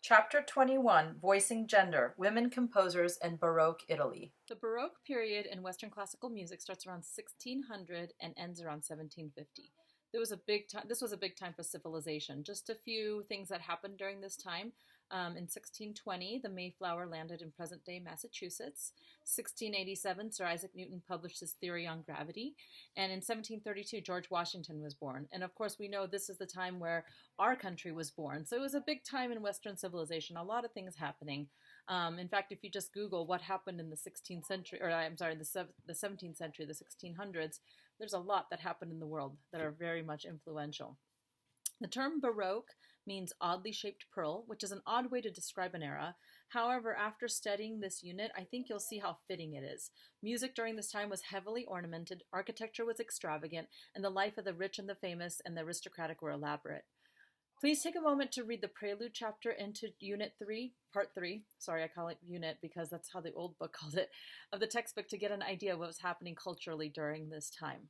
Chapter 21, Voicing Gender, Women Composers in Baroque Italy. The Baroque period in Western classical music starts around 1600 and ends around 1750. This was a big time for civilization. Just a few things that happened during this time. In 1620, the Mayflower landed in present-day Massachusetts. 1687, Sir Isaac Newton published his theory on gravity. And in 1732, George Washington was born. And of course, we know this is the time where our country was born. So it was a big time in Western civilization, a lot of things happening. In fact, if you just Google what happened in the 16th century, or I'm sorry, the 17th century, the 1600s, there's a lot that happened in the world that are very much influential. The term Baroque means oddly shaped pearl, which is an odd way to describe an era. However, after studying this unit, I think you'll see how fitting it is. Music during this time was heavily ornamented, architecture was extravagant, and the life of the rich and the famous and the aristocratic were elaborate. Please take a moment to read the prelude chapter into Unit 3, Part 3. Sorry, I call it Unit because that's how the old book called it, of the textbook to get an idea of what was happening culturally during this time.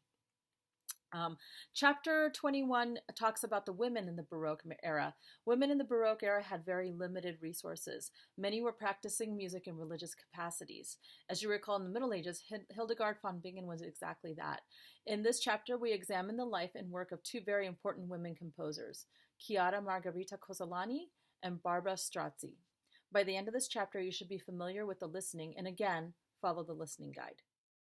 Chapter 21 talks about the women in the Baroque era. Women in the Baroque era had very limited resources. Many were practicing music in religious capacities. As you recall, in the Middle Ages, Hildegard von Bingen was exactly that. In this chapter, we examine the life and work of two very important women composers, Chiara Margarita Cozzolani and Barbara Strozzi. By the end of this chapter, you should be familiar with the listening and again, follow the listening guide.